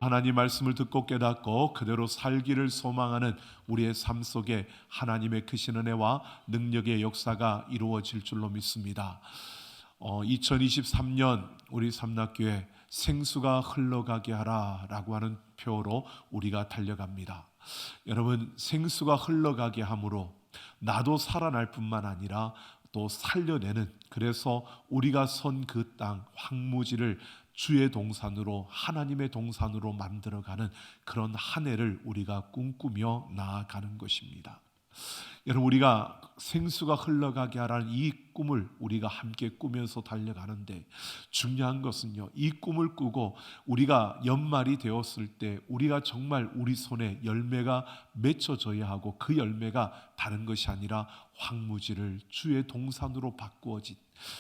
하나님 말씀을 듣고 깨닫고 그대로 살기를 소망하는 우리의 삶 속에 하나님의 크신 은혜와 능력의 역사가 이루어질 줄로 믿습니다. 2023년 우리 삼락교회 생수가 흘러가게 하라라고 하는 표로 우리가 달려갑니다. 여러분, 생수가 흘러가게 함으로 나도 살아날 뿐만 아니라 또 살려내는, 그래서 우리가 선 그 땅 황무지를 주의 동산으로, 하나님의 동산으로 만들어가는 그런 한 해를 우리가 꿈꾸며 나아가는 것입니다. 여러분, 우리가 생수가 흘러가게 하라는 이 꿈을 우리가 함께 꾸면서 달려가는데, 중요한 것은요, 이 꿈을 꾸고 우리가 연말이 되었을 때 우리가 정말 우리 손에 열매가 맺혀져야 하고, 그 열매가 다른 것이 아니라 황무지를 주의 동산으로 바꾸어진,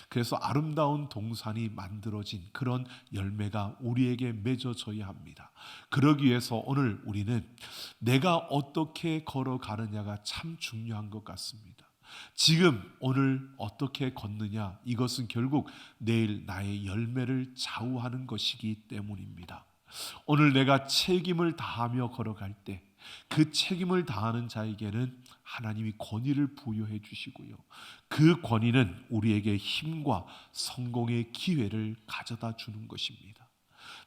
그래서 아름다운 동산이 만들어진 그런 열매가 우리에게 맺어져야 합니다. 그러기 위해서 오늘 우리는 내가 어떻게 걸어가느냐가 참 중요한 것 같습니다. 지금 오늘 어떻게 걷느냐, 이것은 결국 내일 나의 열매를 좌우하는 것이기 때문입니다. 오늘 내가 책임을 다하며 걸어갈 때 그 책임을 다하는 자에게는 하나님이 권위를 부여해 주시고요, 그 권위는 우리에게 힘과 성공의 기회를 가져다 주는 것입니다.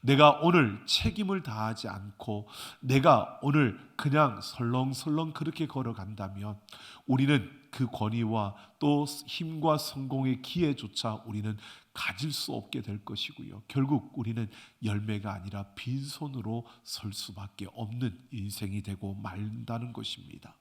내가 오늘 책임을 다하지 않고 내가 오늘 그냥 설렁설렁 그렇게 걸어간다면 우리는 그 권위와 또 힘과 성공의 기회조차 우리는 가질 수 없게 될 것이고요, 결국 우리는 열매가 아니라 빈손으로 설 수밖에 없는 인생이 되고 말다는 것입니다.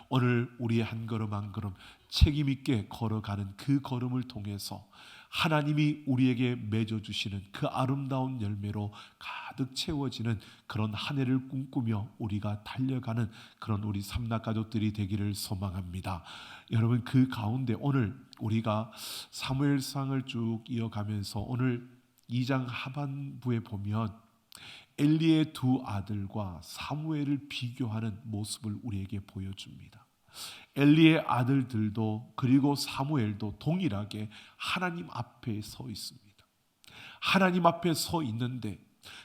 오늘 우리의 한 걸음 한 걸음 책임 있게 걸어가는 그 걸음을 통해서 하나님이 우리에게 맺어주시는 그 아름다운 열매로 가득 채워지는 그런 한 해를 꿈꾸며 우리가 달려가는 그런 우리 삼락가족들이 되기를 소망합니다. 여러분, 그 가운데 오늘 우리가 사무엘상을 쭉 이어가면서 오늘 2장 하반부에 보면 엘리의 두 아들과 사무엘을 비교하는 모습을 우리에게 보여줍니다. 엘리의 아들들도 그리고 사무엘도 동일하게 하나님 앞에 서 있습니다. 하나님 앞에 서 있는데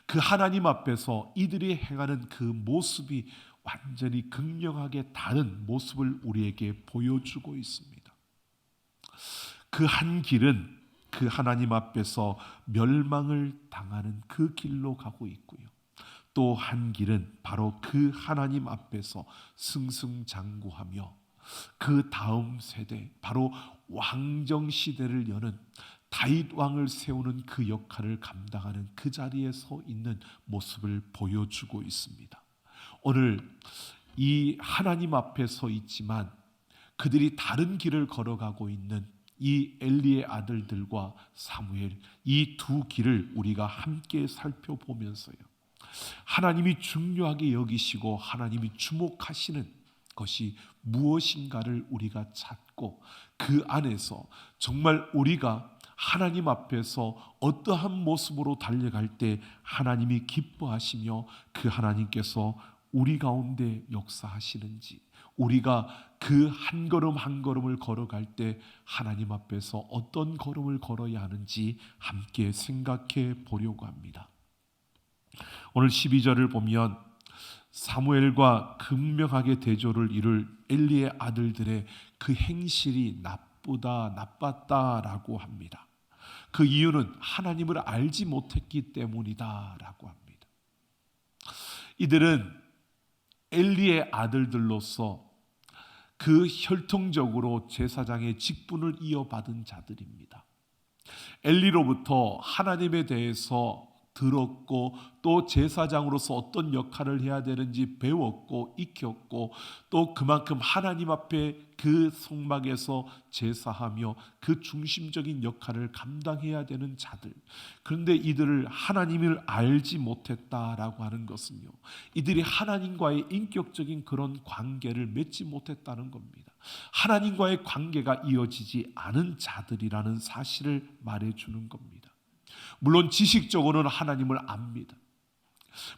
그 하나님 앞에서 이들이 행하는 그 모습이 완전히 극명하게 다른 모습을 우리에게 보여주고 있습니다. 그 한 길은 그 하나님 앞에서 멸망을 당하는 그 길로 가고 있고요, 또 한 길은 바로 그 하나님 앞에서 승승장구하며 그 다음 세대, 바로 왕정 시대를 여는 다윗 왕을 세우는 그 역할을 감당하는 그 자리에 서 있는 모습을 보여주고 있습니다. 오늘 이 하나님 앞에 서 있지만 그들이 다른 길을 걸어가고 있는 이 엘리의 아들들과 사무엘, 이 두 길을 우리가 함께 살펴보면서요, 하나님이 중요하게 여기시고 하나님이 주목하시는 것이 무엇인가를 우리가 찾고 그 안에서 정말 우리가 하나님 앞에서 어떠한 모습으로 달려갈 때 하나님이 기뻐하시며 그 하나님께서 우리 가운데 역사하시는지, 우리가 그 한 걸음 한 걸음을 걸어갈 때 하나님 앞에서 어떤 걸음을 걸어야 하는지 함께 생각해 보려고 합니다. 오늘 12절을 보면 사무엘과 극명하게 대조를 이룰 엘리의 아들들의 그 행실이 나빴다라고 합니다. 그 이유는 하나님을 알지 못했기 때문이다라고 합니다. 이들은 엘리의 아들들로서 그 혈통적으로 제사장의 직분을 이어받은 자들입니다. 엘리로부터 하나님에 대해서 들었고 또 제사장으로서 어떤 역할을 해야 되는지 배웠고 익혔고 또 그만큼 하나님 앞에 그 성막에서 제사하며 그 중심적인 역할을 감당해야 되는 자들. 그런데 이들을 하나님을 알지 못했다라고 하는 것은요, 이들이 하나님과의 인격적인 그런 관계를 맺지 못했다는 겁니다. 하나님과의 관계가 이어지지 않은 자들이라는 사실을 말해주는 겁니다. 물론 지식적으로는 하나님을 압니다.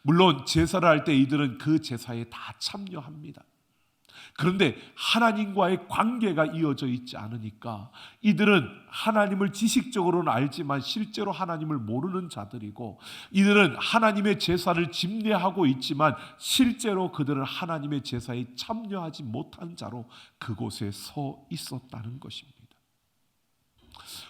물론 제사를 할 때 이들은 그 제사에 다 참여합니다. 그런데 하나님과의 관계가 이어져 있지 않으니까 이들은 하나님을 지식적으로는 알지만 실제로 하나님을 모르는 자들이고, 이들은 하나님의 제사를 집례하고 있지만 실제로 그들은 하나님의 제사에 참여하지 못한 자로 그곳에 서 있었다는 것입니다.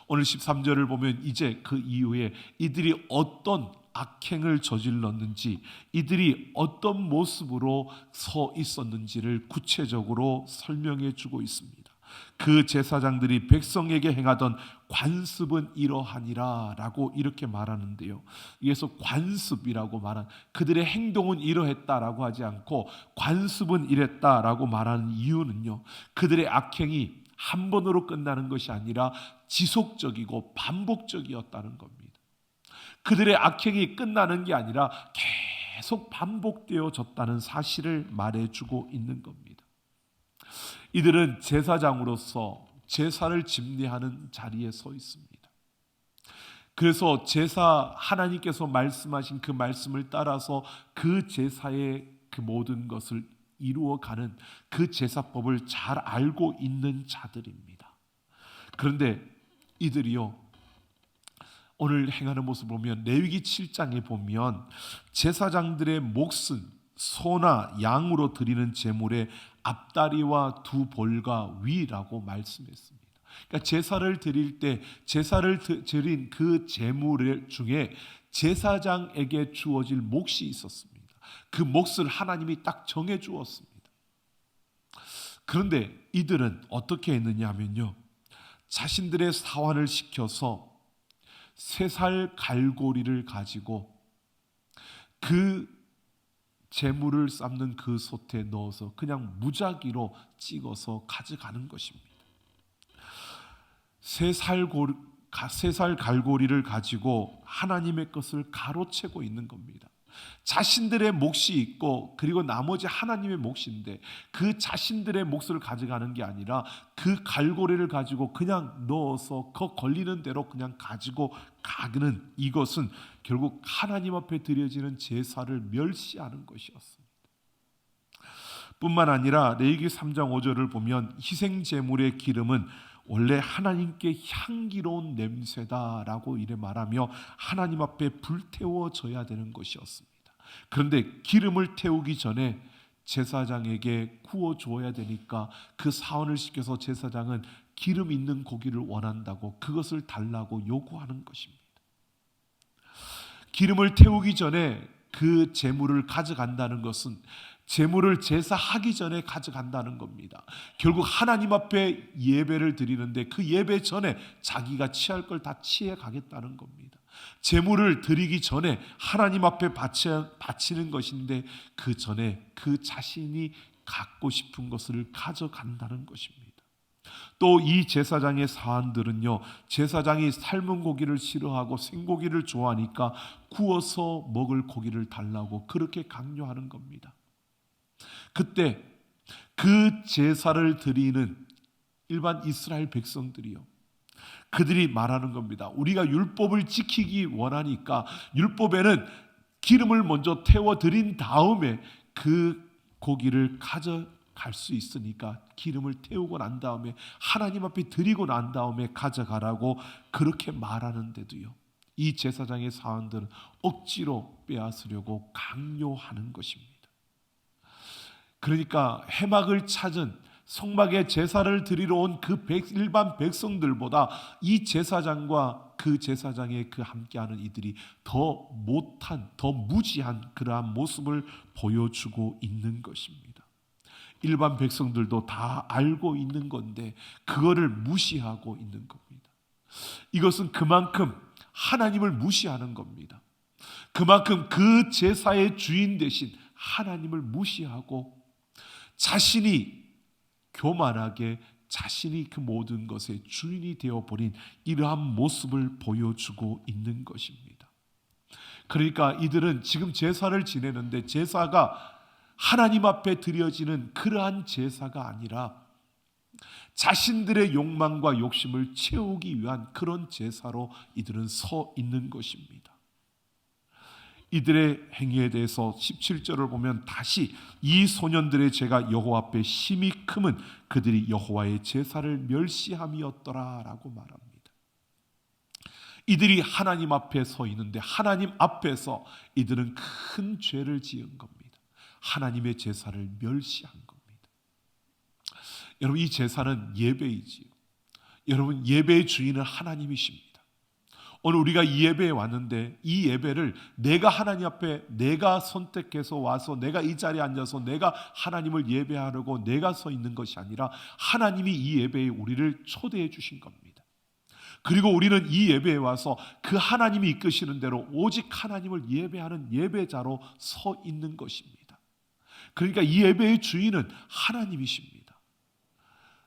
오늘 13절을 보면 이제 그 이후에 이들이 어떤 악행을 저질렀는지, 이들이 어떤 모습으로 서 있었는지를 구체적으로 설명해 주고 있습니다. 그 제사장들이 백성에게 행하던 관습은 이러하니라 라고 이렇게 말하는데요, 여기서 관습이라고 말한, 그들의 행동은 이러했다라고 하지 않고 관습은 이랬다라고 말하는 이유는요, 그들의 악행이 한 번으로 끝나는 것이 아니라 지속적이고 반복적이었다는 겁니다. 그들의 악행이 끝나는 게 아니라 계속 반복되어졌다는 사실을 말해주고 있는 겁니다. 이들은 제사장으로서 제사를 집례하는 자리에 서 있습니다. 그래서 하나님께서 말씀하신 그 말씀을 따라서 그 제사의 그 모든 것을 이루어가는 그 제사법을 잘 알고 있는 자들입니다. 그런데 이들이요, 오늘 행하는 모습을 보면 레위기 7장에 보면 제사장들의 몫은 소나 양으로 드리는 제물의 앞다리와 두 볼과 위라고 말씀했습니다. 그러니까 제사를 드릴 때 제사를 드린 그 제물 중에 제사장에게 주어질 몫이 있었습니다. 그 몫을 하나님이 딱 정해 주었습니다. 그런데 이들은 어떻게 했느냐 하면요, 자신들의 사환을 시켜서 3살 갈고리를 가지고 그 재물을 삶는 그 솥에 넣어서 그냥 무작위로 찍어서 가져가는 것입니다. 3살 갈고리를 가지고 하나님의 것을 가로채고 있는 겁니다. 자신들의 몫이 있고 그리고 나머지 하나님의 몫인데 그 자신들의 몫을 가져가는 게 아니라 그 갈고리를 가지고 그냥 넣어서 그 걸리는 대로 그냥 가지고 가는, 이것은 결국 하나님 앞에 드려지는 제사를 멸시하는 것이었습니다. 뿐만 아니라 레위기 3장 5절을 보면 희생 제물의 기름은 원래 하나님께 향기로운 냄새다라고 이래 말하며 하나님 앞에 불태워져야 되는 것이었습니다. 그런데 기름을 태우기 전에 제사장에게 구워 주어야 되니까 그 사원을 시켜서 제사장은 기름 있는 고기를 원한다고 그것을 달라고 요구하는 것입니다. 기름을 태우기 전에 그 제물을 가져간다는 것은 제물을 제사하기 전에 가져간다는 겁니다. 결국 하나님 앞에 예배를 드리는데 그 예배 전에 자기가 취할 걸 다 취해 가겠다는 겁니다. 제물을 드리기 전에 하나님 앞에 바치는 것인데 그 전에 그 자신이 갖고 싶은 것을 가져간다는 것입니다. 또 이 제사장의 사안들은요, 제사장이 삶은 고기를 싫어하고 생고기를 좋아하니까 구워서 먹을 고기를 달라고 그렇게 강요하는 겁니다. 그때 그 제사를 드리는 일반 이스라엘 백성들이요, 그들이 말하는 겁니다. 우리가 율법을 지키기 원하니까 율법에는 기름을 먼저 태워 드린 다음에 그 고기를 가져갈 수 있으니까 기름을 태우고 난 다음에 하나님 앞에 드리고 난 다음에 가져가라고 그렇게 말하는데도요, 이 제사장의 사원들은 억지로 빼앗으려고 강요하는 것입니다. 그러니까 해막을 찾은 성막에 제사를 드리러 온 그 일반 백성들보다 이 제사장과 그 제사장의 그 함께하는 이들이 더 못한, 더 무지한 그러한 모습을 보여주고 있는 것입니다. 일반 백성들도 다 알고 있는 건데 그거를 무시하고 있는 겁니다. 이것은 그만큼 하나님을 무시하는 겁니다. 그만큼 그 제사의 주인 대신 하나님을 무시하고 자신이 교만하게 자신이 그 모든 것의 주인이 되어버린 이러한 모습을 보여주고 있는 것입니다. 그러니까 이들은 지금 제사를 지내는데 제사가 하나님 앞에 드려지는 그러한 제사가 아니라 자신들의 욕망과 욕심을 채우기 위한 그런 제사로 이들은 서 있는 것입니다. 이들의 행위에 대해서 17절을 보면 다시 이 소년들의 죄가 여호와 앞에 심히 크면 그들이 여호와의 제사를 멸시함이었더라 라고 말합니다. 이들이 하나님 앞에 서 있는데 하나님 앞에서 이들은 큰 죄를 지은 겁니다. 하나님의 제사를 멸시한 겁니다. 여러분, 이 제사는 예배이지요. 여러분, 예배의 주인은 하나님이십니다. 오늘 우리가 이 예배에 왔는데 이 예배를 내가 하나님 앞에 내가 선택해서 와서 내가 이 자리에 앉아서 내가 하나님을 예배하려고 내가 서 있는 것이 아니라 하나님이 이 예배에 우리를 초대해 주신 겁니다. 그리고 우리는 이 예배에 와서 그 하나님이 이끄시는 대로 오직 하나님을 예배하는 예배자로 서 있는 것입니다. 그러니까 이 예배의 주인은 하나님이십니다.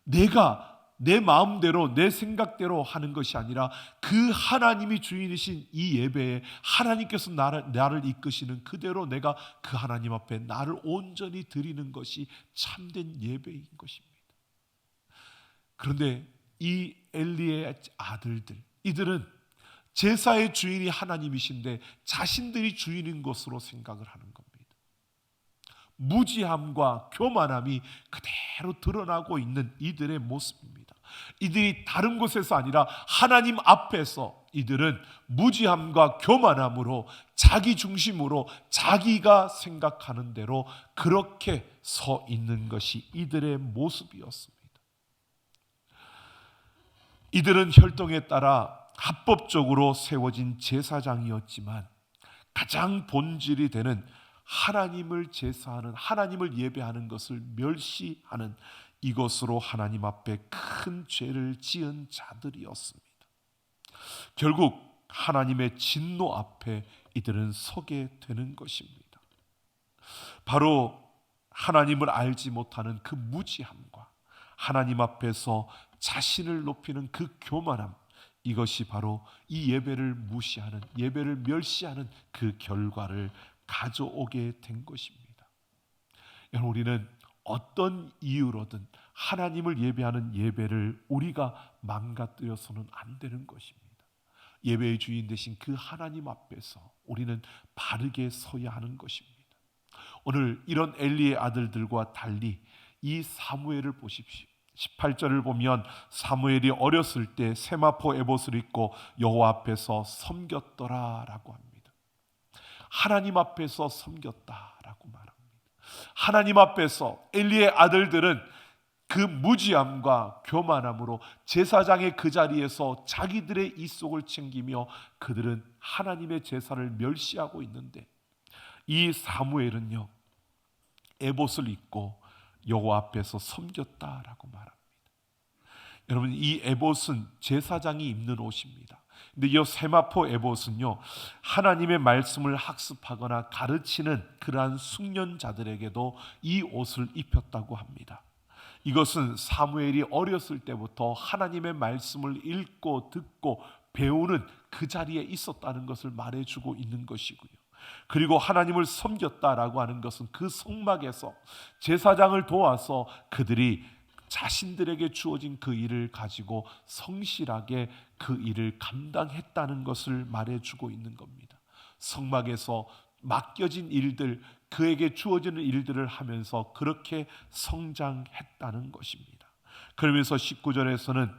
내가 내 마음대로 내 생각대로 하는 것이 아니라 그 하나님이 주인이신 이 예배에 하나님께서 나를 이끄시는 그대로 내가 그 하나님 앞에 나를 온전히 드리는 것이 참된 예배인 것입니다. 그런데 이 엘리의 아들들, 이들은 제사의 주인이 하나님이신데 자신들이 주인인 것으로 생각을 하는 겁니다. 무지함과 교만함이 그대로 드러나고 있는 이들의 모습입니다. 이들이 다른 곳에서 아니라 하나님 앞에서 이들은 무지함과 교만함으로 자기 중심으로 자기가 생각하는 대로 그렇게 서 있는 것이 이들의 모습이었습니다. 이들은 혈통에 따라 합법적으로 세워진 제사장이었지만 가장 본질이 되는 하나님을 제사하는, 하나님을 예배하는 것을 멸시하는 이것으로 하나님 앞에 큰 죄를 지은 자들이었습니다. 결국 하나님의 진노 앞에 이들은 서게 되는 것입니다. 바로 하나님을 알지 못하는 그 무지함과 하나님 앞에서 자신을 높이는 그 교만함, 이것이 바로 이 예배를 무시하는, 예배를 멸시하는 그 결과를 가져오게 된 것입니다. 여러분, 우리는 어떤 이유로든 하나님을 예배하는 예배를 우리가 망가뜨려서는 안 되는 것입니다. 예배의 주인 되신 그 하나님 앞에서 우리는 바르게 서야 하는 것입니다. 오늘 이런 엘리의 아들들과 달리 이 사무엘을 보십시오. 18절을 보면 사무엘이 어렸을 때 세마포 에봇을 입고 여호와 앞에서 섬겼더라라고 합니다. 하나님 앞에서 섬겼다라고 말합니다. 하나님 앞에서 엘리의 아들들은 그 무지함과 교만함으로 제사장의 그 자리에서 자기들의 이속을 챙기며 그들은 하나님의 제사를 멸시하고 있는데 이 사무엘은요, 에봇을 입고 여호와 앞에서 섬겼다라고 말합니다. 여러분, 이 에봇은 제사장이 입는 옷입니다. 근데 이 세마포 에봇은요, 하나님의 말씀을 학습하거나 가르치는 그러한 숙련자들에게도 이 옷을 입혔다고 합니다. 이것은 사무엘이 어렸을 때부터 하나님의 말씀을 읽고 듣고 배우는 그 자리에 있었다는 것을 말해주고 있는 것이고요. 그리고 하나님을 섬겼다라고 하는 것은 그 성막에서 제사장을 도와서 그들이 자신들에게 주어진 그 일을 가지고 성실하게 그 일을 감당했다는 것을 말해주고 있는 겁니다. 성막에서 맡겨진 일들, 그에게 주어지는 일들을 하면서 그렇게 성장했다는 것입니다. 그러면서 19절에서는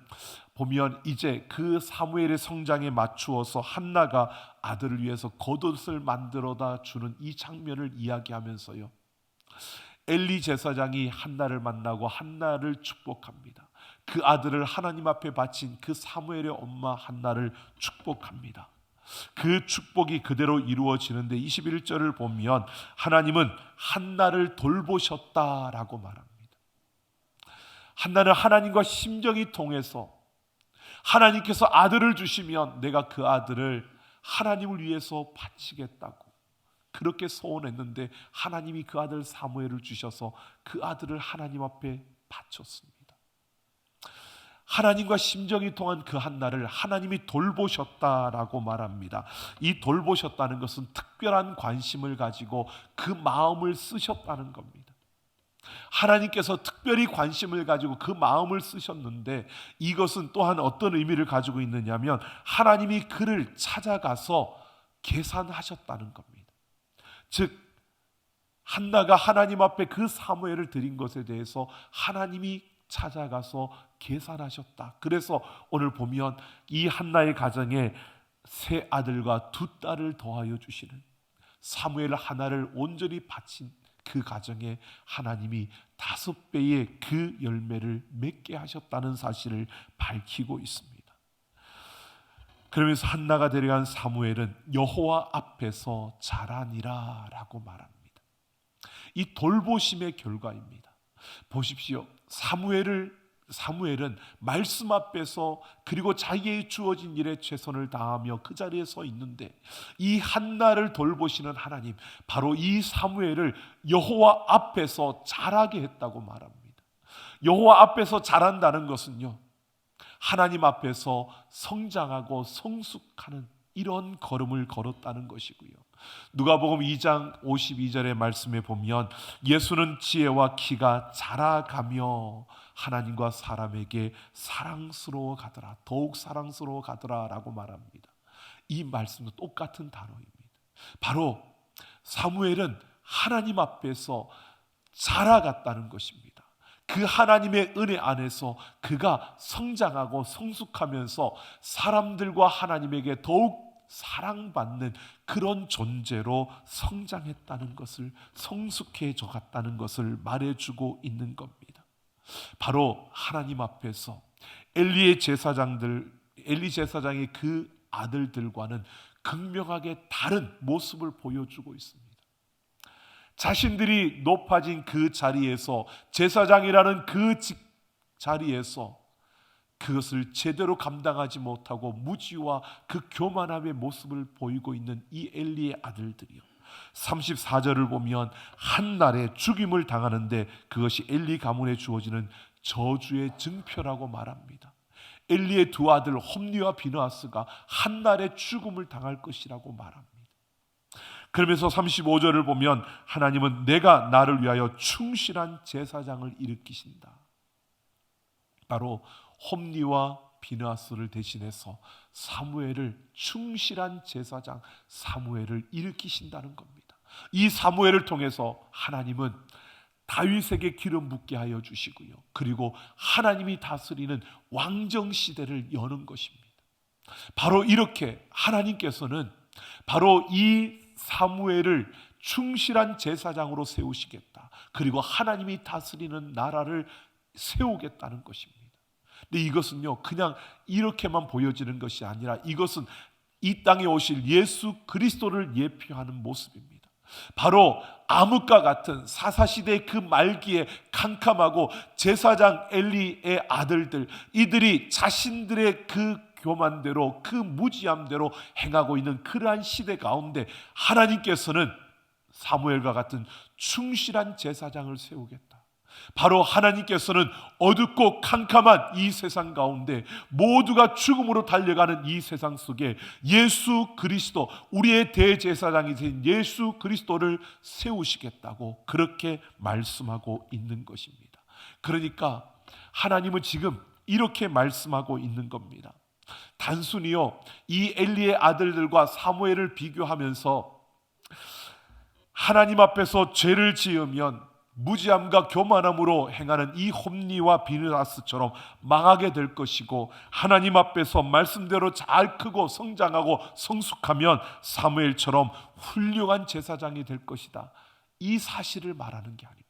보면 이제 그 사무엘의 성장에 맞추어서 한나가 아들을 위해서 겉옷을 만들어다 주는 이 장면을 이야기하면서요, 엘리 제사장이 한나를 만나고 한나를 축복합니다. 그 아들을 하나님 앞에 바친 그 사무엘의 엄마 한나를 축복합니다. 그 축복이 그대로 이루어지는데 21절을 보면 하나님은 한나를 돌보셨다라고 말합니다. 한나는 하나님과 심정이 통해서 하나님께서 아들을 주시면 내가 그 아들을 하나님을 위해서 바치겠다고 그렇게 소원했는데 하나님이 그 아들 사무엘을 주셔서 그 아들을 하나님 앞에 바쳤습니다. 하나님과 심정이 통한 그 한나를 하나님이 돌보셨다라고 말합니다. 이 돌보셨다는 것은 특별한 관심을 가지고 그 마음을 쓰셨다는 겁니다. 하나님께서 특별히 관심을 가지고 그 마음을 쓰셨는데 이것은 또한 어떤 의미를 가지고 있느냐면 하나님이 그를 찾아가서 계산하셨다는 겁니다. 즉 한나가 하나님 앞에 그 사무엘을 드린 것에 대해서 하나님이 찾아가서 계산하셨다. 그래서 오늘 보면 이 한나의 가정에 세 아들과 두 딸을 더하여 주시는, 사무엘 하나를 온전히 바친 그 가정에 하나님이 5배의 그 열매를 맺게 하셨다는 사실을 밝히고 있습니다. 그러면서 한나가 데려간 사무엘은 여호와 앞에서 자라니라 라고 말합니다. 이 돌보심의 결과입니다. 보십시오. 사무엘은 말씀 앞에서 그리고 자기의 주어진 일에 최선을 다하며 그 자리에 서 있는데, 이 한나를 돌보시는 하나님, 바로 이 사무엘을 여호와 앞에서 자라게 했다고 말합니다. 여호와 앞에서 자란다는 것은요, 하나님 앞에서 성장하고 성숙하는 이런 걸음을 걸었다는 것이고요. 누가복음 2장 52절의 말씀에 보면 예수는 지혜와 키가 자라가며 하나님과 사람에게 사랑스러워 가더라, 더욱 사랑스러워 가더라 라고 말합니다. 이 말씀도 똑같은 단어입니다. 바로 사무엘은 하나님 앞에서 자라갔다는 것입니다. 그 하나님의 은혜 안에서 그가 성장하고 성숙하면서 사람들과 하나님에게 더욱 사랑받는 그런 존재로 성장했다는 것을, 성숙해져 갔다는 것을 말해주고 있는 겁니다. 바로 하나님 앞에서 엘리 제사장이 그 아들들과는 극명하게 다른 모습을 보여주고 있습니다. 자신들이 높아진 그 자리에서, 제사장이라는 그 자리에서 그것을 제대로 감당하지 못하고 무지와 그 교만함의 모습을 보이고 있는 이 엘리의 아들들이요, 34절을 보면 한날에 죽임을 당하는데 그것이 엘리 가문에 주어지는 저주의 증표라고 말합니다. 엘리의 두 아들 홈리와 비느하스가 한날에 죽음을 당할 것이라고 말합니다. 그러면서 35절을 보면 하나님은 내가 나를 위하여 충실한 제사장을 일으키신다. 바로 홈리와 비느하스를 대신해서 사무엘을, 충실한 제사장 사무엘을 일으키신다는 겁니다. 이 사무엘을 통해서 하나님은 다윗에게 기름 붓게 하여 주시고요, 그리고 하나님이 다스리는 왕정 시대를 여는 것입니다. 바로 이렇게 하나님께서는 바로 이 사무엘을 충실한 제사장으로 세우시겠다, 그리고 하나님이 다스리는 나라를 세우겠다는 것입니다. 근데 이것은요, 그냥 이렇게만 보여지는 것이 아니라 이것은 이 땅에 오실 예수 그리스도를 예표하는 모습입니다. 바로 암흑과 같은 사사시대의 그 말기에 캄캄하고 제사장 엘리의 아들들, 이들이 자신들의 그 교만대로, 그 무지함대로 행하고 있는 그러한 시대 가운데 하나님께서는 사무엘과 같은 충실한 제사장을 세우겠다. 바로 하나님께서는 어둡고 캄캄한 이 세상 가운데, 모두가 죽음으로 달려가는 이 세상 속에 예수 그리스도, 우리의 대제사장이신 예수 그리스도를 세우시겠다고 그렇게 말씀하고 있는 것입니다. 그러니까 하나님은 지금 이렇게 말씀하고 있는 겁니다. 단순히요, 이 엘리의 아들들과 사무엘을 비교하면서 하나님 앞에서 죄를 지으면 무지함과 교만함으로 행하는 이 홈리와 비느하스처럼 망하게 될 것이고, 하나님 앞에서 말씀대로 잘 크고 성장하고 성숙하면 사무엘처럼 훌륭한 제사장이 될 것이다, 이 사실을 말하는 게 아닙니다.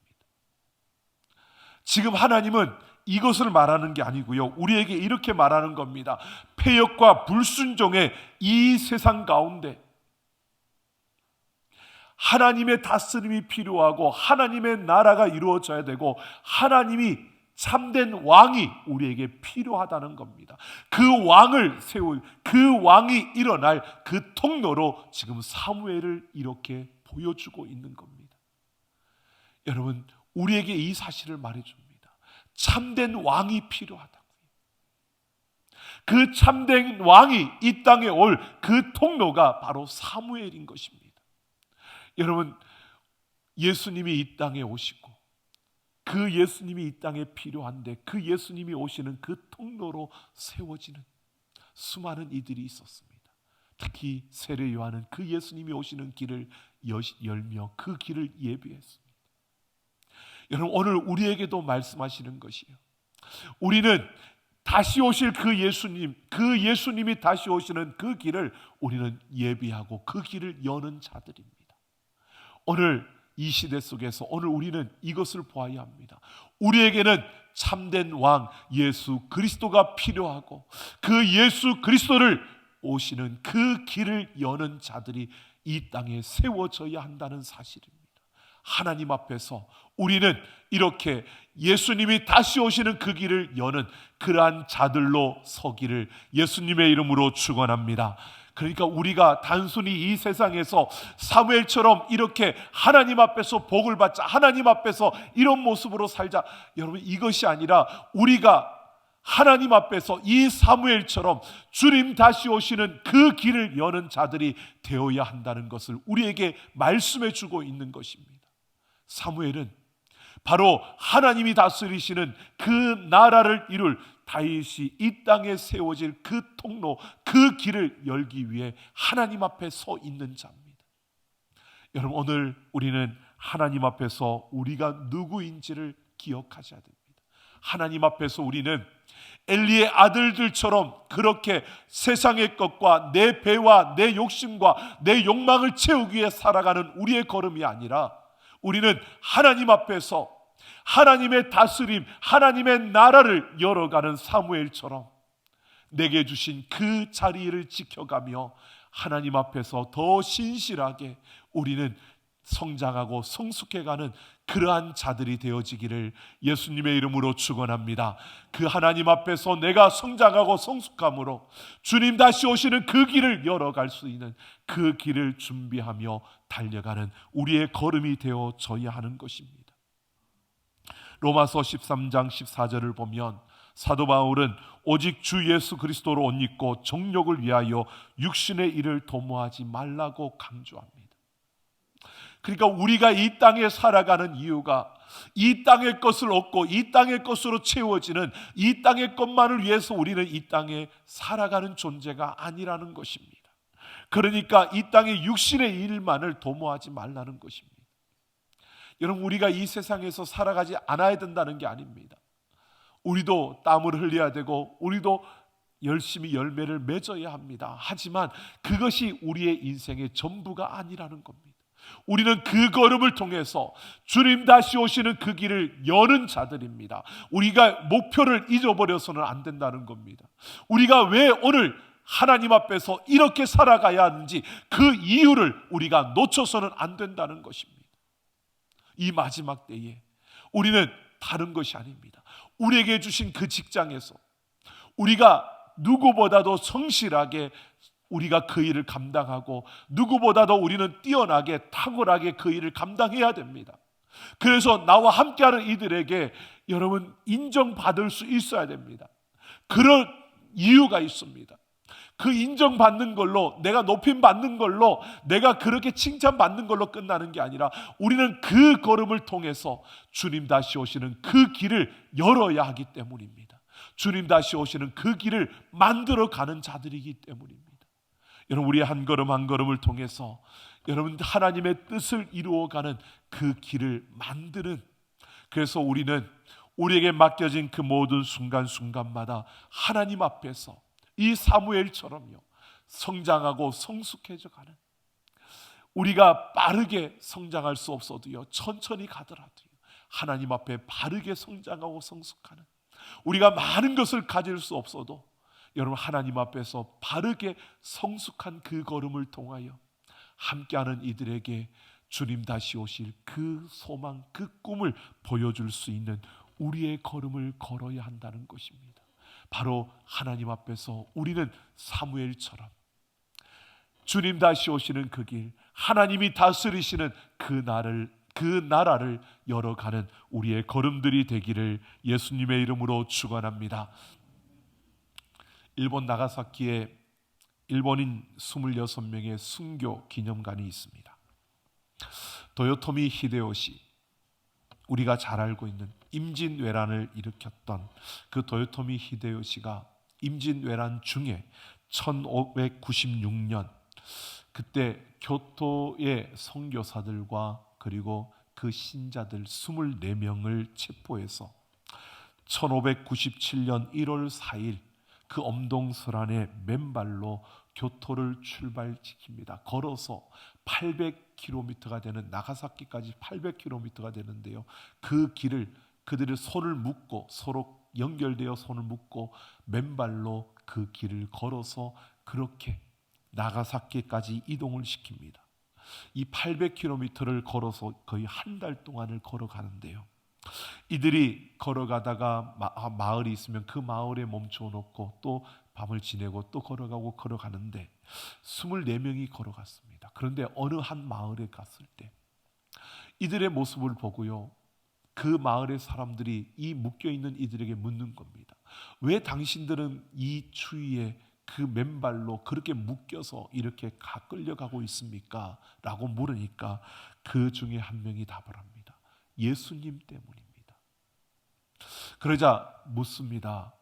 지금 하나님은 이것을 말하는 게 아니고요, 우리에게 이렇게 말하는 겁니다. 패역과 불순종의 이 세상 가운데 하나님의 다스림이 필요하고 하나님의 나라가 이루어져야 되고 하나님이 참된 왕이 우리에게 필요하다는 겁니다. 그 왕을 세울, 그 왕이 일어날 그 통로로 지금 사무엘을 이렇게 보여주고 있는 겁니다. 여러분, 우리에게 이 사실을 말해줍니다. 참된 왕이 필요하다고요. 그 참된 왕이 이 땅에 올 그 통로가 바로 사무엘인 것입니다. 여러분, 예수님이 이 땅에 오시고 그 예수님이 이 땅에 필요한데, 그 예수님이 오시는 그 통로로 세워지는 수많은 이들이 있었습니다. 특히 세례 요한은 그 예수님이 오시는 길을 열며 그 길을 예비했습니다. 여러분, 오늘 우리에게도 말씀하시는 것이요, 우리는 다시 오실 그 예수님이 다시 오시는 그 길을 우리는 예비하고 그 길을 여는 자들입니다. 오늘 이 시대 속에서 오늘 우리는 이것을 보아야 합니다. 우리에게는 참된 왕 예수 그리스도가 필요하고, 그 예수 그리스도를 오시는 그 길을 여는 자들이 이 땅에 세워져야 한다는 사실입니다. 하나님 앞에서 우리는 이렇게 예수님이 다시 오시는 그 길을 여는 그러한 자들로 서기를 예수님의 이름으로 축원합니다. 그러니까 우리가 단순히 이 세상에서 사무엘처럼 이렇게 하나님 앞에서 복을 받자, 하나님 앞에서 이런 모습으로 살자, 여러분, 이것이 아니라 우리가 하나님 앞에서 이 사무엘처럼 주님 다시 오시는 그 길을 여는 자들이 되어야 한다는 것을 우리에게 말씀해 주고 있는 것입니다. 사무엘은 바로 하나님이 다스리시는 그 나라를 이룰 다윗이 이 땅에 세워질 그 통로, 그 길을 열기 위해 하나님 앞에 서 있는 자입니다. 여러분, 오늘 우리는 하나님 앞에서 우리가 누구인지를 기억하셔야 됩니다. 하나님 앞에서 우리는 엘리의 아들들처럼 그렇게 세상의 것과 내 배와 내 욕심과 내 욕망을 채우기 위해 살아가는 우리의 걸음이 아니라, 우리는 하나님 앞에서 하나님의 다스림, 하나님의 나라를 열어가는 사무엘처럼 내게 주신 그 자리를 지켜가며 하나님 앞에서 더 신실하게 우리는 성장하고 성숙해가는 그러한 자들이 되어지기를 예수님의 이름으로 축원합니다. 그 하나님 앞에서 내가 성장하고 성숙함으로 주님 다시 오시는 그 길을 열어갈 수 있는 그 길을 준비하며 달려가는 우리의 걸음이 되어져야 하는 것입니다. 로마서 13장 14절을 보면 사도 바울은 오직 주 예수 그리스도로 옷 입고 정욕을 위하여 육신의 일을 도모하지 말라고 강조합니다. 그러니까 우리가 이 땅에 살아가는 이유가 이 땅의 것을 얻고 이 땅의 것으로 채워지는 이 땅의 것만을 위해서 우리는 이 땅에 살아가는 존재가 아니라는 것입니다. 그러니까 이 땅의 육신의 일만을 도모하지 말라는 것입니다. 여러분, 우리가 이 세상에서 살아가지 않아야 된다는 게 아닙니다. 우리도 땀을 흘려야 되고 우리도 열심히 열매를 맺어야 합니다. 하지만 그것이 우리의 인생의 전부가 아니라는 겁니다. 우리는 그 걸음을 통해서 주님 다시 오시는 그 길을 여는 자들입니다. 우리가 목표를 잊어버려서는 안 된다는 겁니다. 우리가 왜 오늘 하나님 앞에서 이렇게 살아가야 하는지 그 이유를 우리가 놓쳐서는 안 된다는 것입니다. 이 마지막 때에 우리는 다른 것이 아닙니다. 우리에게 주신 그 직장에서 우리가 누구보다도 성실하게 우리가 그 일을 감당하고 누구보다도 우리는 뛰어나게 탁월하게 그 일을 감당해야 됩니다. 그래서 나와 함께하는 이들에게 여러분 인정받을 수 있어야 됩니다. 그런 이유가 있습니다. 그 인정받는 걸로, 내가 높임받는 걸로, 내가 그렇게 칭찬받는 걸로 끝나는 게 아니라 우리는 그 걸음을 통해서 주님 다시 오시는 그 길을 열어야 하기 때문입니다. 주님 다시 오시는 그 길을 만들어가는 자들이기 때문입니다. 여러분, 우리의 한 걸음 한 걸음을 통해서 여러분 하나님의 뜻을 이루어가는 그 길을 만드는, 그래서 우리는 우리에게 맡겨진 그 모든 순간순간마다 하나님 앞에서 이 사무엘처럼요 성장하고 성숙해져가는, 우리가 빠르게 성장할 수 없어도요 천천히 가더라도요 하나님 앞에 바르게 성장하고 성숙하는, 우리가 많은 것을 가질 수 없어도 여러분 하나님 앞에서 바르게 성숙한 그 걸음을 통하여 함께하는 이들에게 주님 다시 오실 그 소망, 그 꿈을 보여줄 수 있는 우리의 걸음을 걸어야 한다는 것입니다. 바로 하나님 앞에서 우리는 사무엘처럼 주님 다시 오시는 그 길, 하나님이 다스리시는 그 나라를 열어가는 우리의 걸음들이 되기를 예수님의 이름으로 축원합니다. 일본 나가사키에 일본인 26명의 순교 기념관이 있습니다. 도요토미 히데요시, 우리가 잘 알고 있는 임진왜란을 일으켰던 그 도요토미 히데요시가 임진왜란 중에 1596년 그때 교토의 선교사들과 그리고 그 신자들 24명을 체포해서 1597년 1월 4일 그 엄동설안에 맨발로 교토를 출발시킵니다. 걸어서 800km가 되는 나가사키까지 800km가 되는데요. 그 길을 그들의 손을 묶고 서로 연결되어 손을 묶고 맨발로 그 길을 걸어서 그렇게 나가사키까지 이동을 시킵니다. 이 800km를 걸어서 거의 한 달 동안을 걸어가는데요. 이들이 걸어가다가 마을이 있으면 그 마을에 멈춰 놓고 또 밤을 지내고 또 걸어가는데 24명이 걸어갔습니다. 그런데 어느 한 마을에 갔을 때 이들의 모습을 보고요, 그 마을의 사람들이 이 묶여있는 이들에게 묻는 겁니다. 왜 당신들은 이 추위에 그 맨발로 그렇게 묶여서 이렇게 끌려가고 있습니까? 라고 물으니까 그 중에 한 명이 답을 합니다. 예수님 때문입니다. 그러자 묻습니다.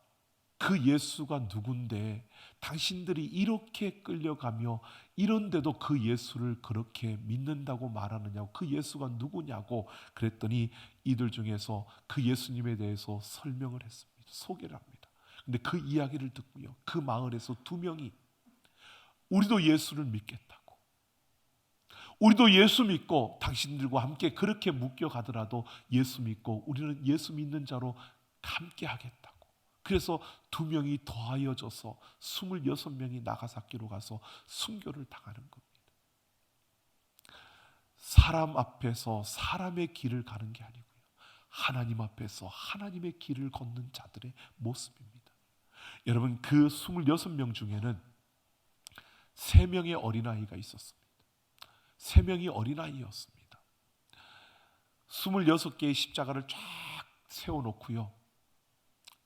그 예수가 누군데 당신들이 이렇게 끌려가며 이런데도 그 예수를 그렇게 믿는다고 말하느냐고, 그 예수가 누구냐고 그랬더니 이들 중에서 그 예수님에 대해서 설명을 했습니다. 소개를 합니다. 근데 그 이야기를 듣고요, 그 마을에서 2명이 우리도 예수를 믿겠다고, 우리도 예수 믿고 당신들과 함께 그렇게 묶여가더라도 예수 믿고 우리는 예수 믿는 자로 함께 하겠다고. 그래서 2명이 더하여져서 26명이 나가사키로 가서 순교를 당하는 겁니다. 사람 앞에서 사람의 길을 가는 게 아니고요, 하나님 앞에서 하나님의 길을 걷는 자들의 모습입니다. 여러분, 그 26명 중에는 3명의 어린아이가 있었습니다. 3명이 어린아이였습니다. 26개의 십자가를 쫙 세워놓고요,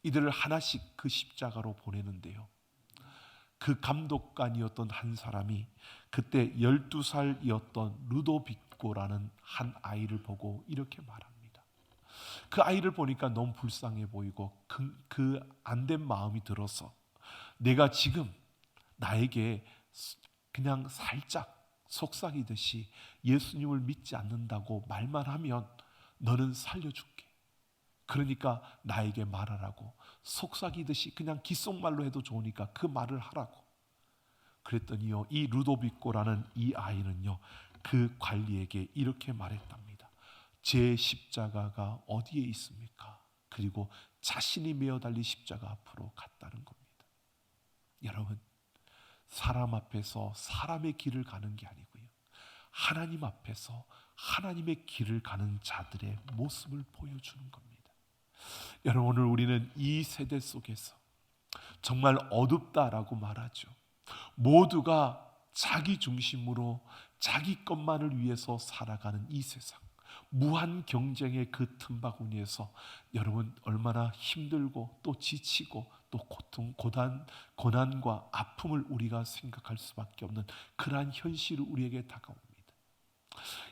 이들을 하나씩 그 십자가로 보내는데요, 그 감독관이었던 한 사람이 그때 12살이었던 루도비코라는 한 아이를 보고 이렇게 말합니다. 그 아이를 보니까 너무 불쌍해 보이고 그 안된 마음이 들어서, 내가 지금 나에게 그냥 살짝 속삭이듯이 예수님을 믿지 않는다고 말만 하면 너는 살려줄게, 그러니까 나에게 말하라고, 속삭이듯이 그냥 귓속말로 해도 좋으니까 그 말을 하라고 그랬더니요, 이 루도비코라는 이 아이는요, 그 관리에게 이렇게 말했답니다. 제 십자가가 어디에 있습니까? 그리고 자신이 메어 달린 십자가 앞으로 갔다는 겁니다. 여러분, 사람 앞에서 사람의 길을 가는 게 아니고요, 하나님 앞에서 하나님의 길을 가는 자들의 모습을 보여주는 겁니다. 여러분, 오늘 우리는 이 세대 속에서 정말 어둡다라고 말하죠. 모두가 자기 중심으로 자기 것만을 위해서 살아가는 이 세상, 무한 경쟁의 그 틈바구니에서 여러분 얼마나 힘들고 또 지치고 또 고통, 고난과 아픔을 우리가 생각할 수밖에 없는 그러한 현실이 우리에게 다가옵니다.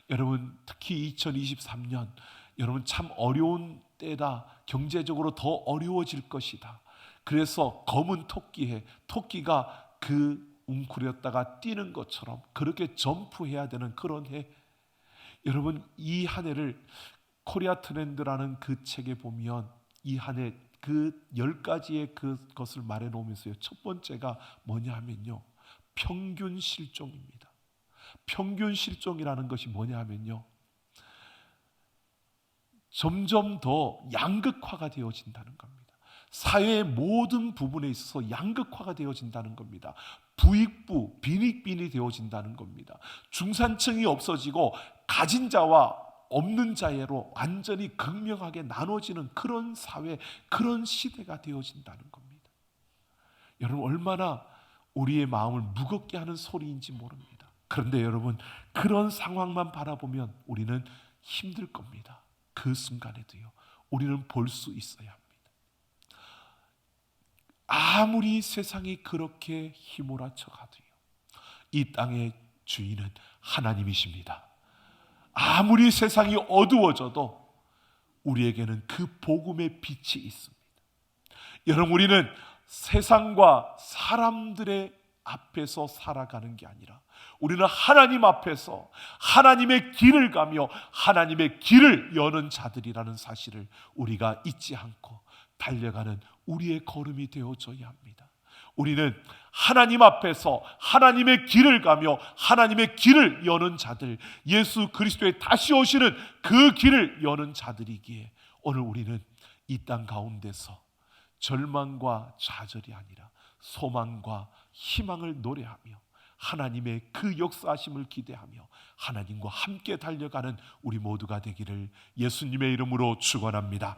여러분, 특히 2023년 여러분 참 어려운 때다. 경제적으로 더 어려워질 것이다. 그래서 검은 토끼해, 토끼가 그 웅크렸다가 뛰는 것처럼 그렇게 점프해야 되는 그런 해. 여러분, 이 한 해를 코리아 트렌드라는 그 책에 보면 이 한 해 그 10가지의 그것을 말해 놓으면서요, 첫 번째가 뭐냐 하면요, 평균 실종입니다. 평균 실종이라는 것이 뭐냐 하면요, 점점 더 양극화가 되어진다는 겁니다. 사회의 모든 부분에 있어서 양극화가 되어진다는 겁니다. 부익부, 빈익빈이 되어진다는 겁니다. 중산층이 없어지고 가진 자와 없는 자로 완전히 극명하게 나눠지는 그런 사회, 그런 시대가 되어진다는 겁니다. 여러분, 얼마나 우리의 마음을 무겁게 하는 소리인지 모릅니다. 그런데 여러분, 그런 상황만 바라보면 우리는 힘들 겁니다. 그 순간에도요, 우리는 볼 수 있어야 합니다. 아무리 세상이 그렇게 휘몰아쳐 가도요, 이 땅의 주인은 하나님이십니다. 아무리 세상이 어두워져도 우리에게는 그 복음의 빛이 있습니다. 여러분, 우리는 세상과 사람들의 앞에서 살아가는 게 아니라 우리는 하나님 앞에서 하나님의 길을 가며 하나님의 길을 여는 자들이라는 사실을 우리가 잊지 않고 달려가는 우리의 걸음이 되어줘야 합니다. 우리는 하나님 앞에서 하나님의 길을 가며 하나님의 길을 여는 자들, 예수 그리스도의 다시 오시는 그 길을 여는 자들이기에 오늘 우리는 이 땅 가운데서 절망과 좌절이 아니라 소망과 희망을 노래하며 하나님의 그 역사하심을 기대하며 하나님과 함께 달려가는 우리 모두가 되기를 예수님의 이름으로 축원합니다.